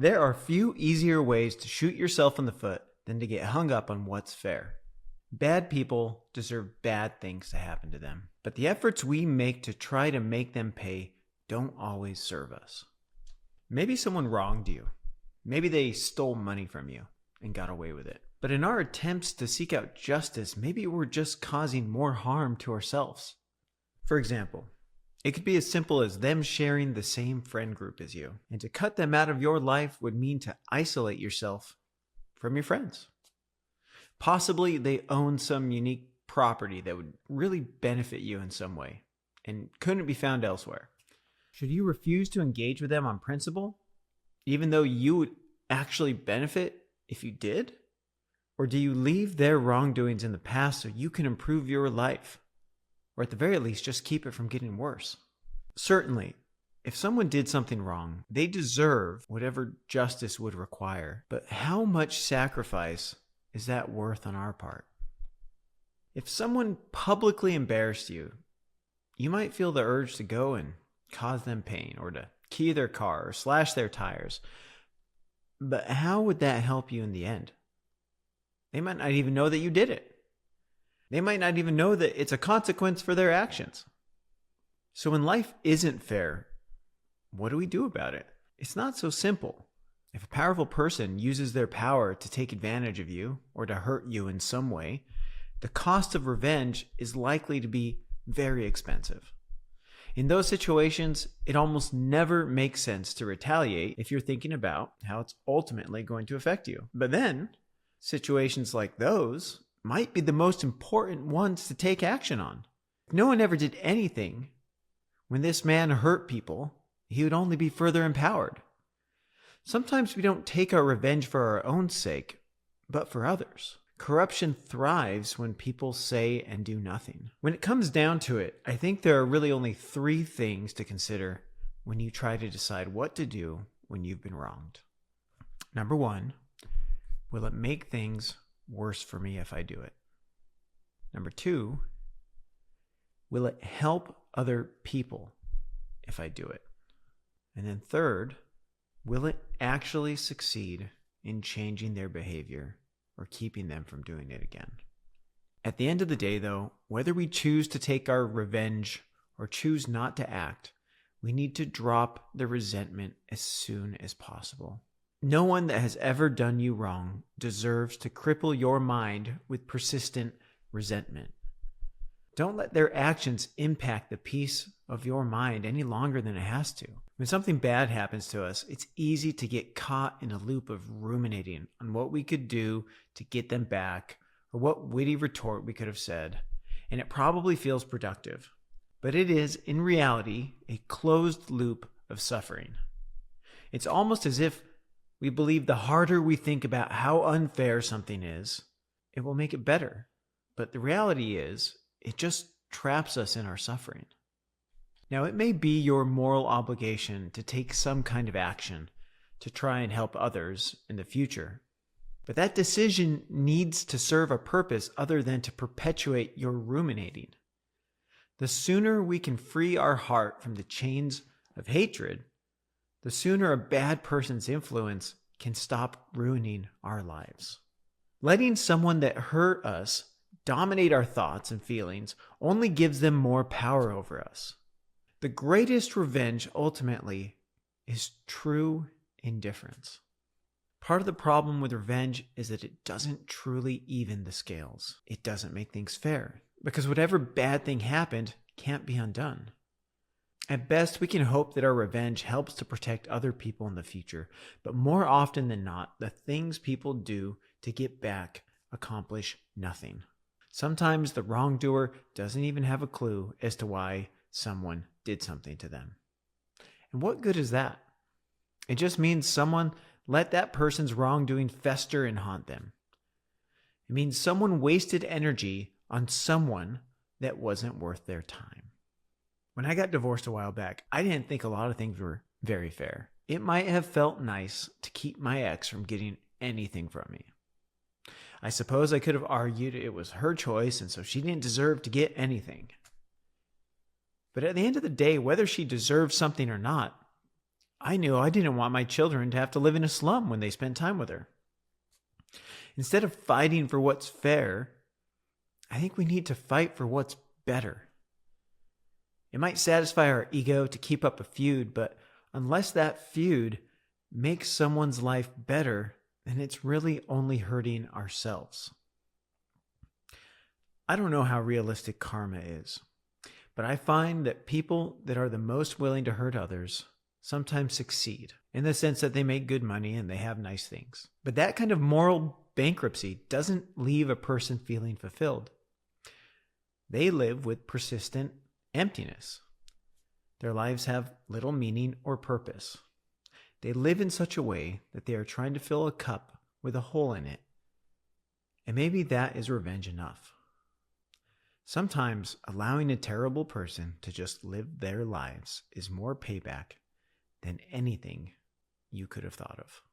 There are few easier ways to shoot yourself in the foot than to get hung up on what's fair. Bad people deserve bad things to happen to them, but the efforts we make to try to make them pay don't always serve us. Maybe someone wronged you. Maybe they stole money from you and got away with it. But in our attempts to seek out justice, maybe we're just causing more harm to ourselves. For example, it could be as simple as them sharing the same friend group as you, and to cut them out of your life would mean to isolate yourself from your friends. Possibly they own some unique property that would really benefit you in some way and couldn't be found elsewhere. Should you refuse to engage with them on principle, even though you would actually benefit if you did? Or do you leave their wrongdoings in the past so you can improve your life? Or at the very least, just keep it from getting worse? Certainly, if someone did something wrong, they deserve whatever justice would require. But how much sacrifice is that worth on our part? If someone publicly embarrassed you, you might feel the urge to go and cause them pain, or to key their car or slash their tires. But how would that help you in the end? They might not even know that you did it. They might not even know that it's a consequence for their actions. So when life isn't fair, what do we do about it? It's not so simple. If a powerful person uses their power to take advantage of you or to hurt you in some way, the cost of revenge is likely to be very expensive. In those situations, it almost never makes sense to retaliate if you're thinking about how it's ultimately going to affect you. But then, situations like those might be the most important ones to take action on. If no one ever did anything, when this man hurt people, he would only be further empowered. Sometimes we don't take our revenge for our own sake, but for others. Corruption thrives when people say and do nothing. When it comes down to it, I think there are really only 3 things to consider when you try to decide what to do when you've been wronged. Number 1, will it make things worse for me if I do it? Number 2, will it help other people if I do it? And then third, will it actually succeed in changing their behavior or keeping them from doing it again? At the end of the day, though, whether we choose to take our revenge or choose not to act, we need to drop the resentment as soon as possible. No one that has ever done you wrong deserves to cripple your mind with persistent resentment. Don't let their actions impact the peace of your mind any longer than it has to. When something bad happens to us, it's easy to get caught in a loop of ruminating on what we could do to get them back or what witty retort we could have said, and it probably feels productive. But it is, in reality, a closed loop of suffering. It's almost as if we believe the harder we think about how unfair something is, it will make it better. But the reality is, it just traps us in our suffering. Now, it may be your moral obligation to take some kind of action to try and help others in the future, but that decision needs to serve a purpose other than to perpetuate your ruminating. The sooner we can free our heart from the chains of hatred, the sooner a bad person's influence can stop ruining our lives. Letting someone that hurt us dominate our thoughts and feelings only gives them more power over us. The greatest revenge, ultimately, is true indifference. Part of the problem with revenge is that it doesn't truly even the scales. It doesn't make things fair, because whatever bad thing happened can't be undone. At best, we can hope that our revenge helps to protect other people in the future, but more often than not, the things people do to get back accomplish nothing. Sometimes the wrongdoer doesn't even have a clue as to why someone did something to them. And what good is that? It just means someone let that person's wrongdoing fester and haunt them. It means someone wasted energy on someone that wasn't worth their time. When I got divorced a while back, I didn't think a lot of things were very fair. It might have felt nice to keep my ex from getting anything from me. I suppose I could have argued it was her choice and so she didn't deserve to get anything. But at the end of the day, whether she deserved something or not, I knew I didn't want my children to have to live in a slum when they spent time with her. Instead of fighting for what's fair, I think we need to fight for what's better. It might satisfy our ego to keep up a feud, but unless that feud makes someone's life better, then it's really only hurting ourselves. I don't know how realistic karma is, but I find that people that are the most willing to hurt others sometimes succeed in the sense that they make good money and they have nice things. But that kind of moral bankruptcy doesn't leave a person feeling fulfilled. They live with persistent emptiness. Their lives have little meaning or purpose. They live in such a way that they are trying to fill a cup with a hole in it. And maybe that is revenge enough. Sometimes allowing a terrible person to just live their lives is more payback than anything you could have thought of.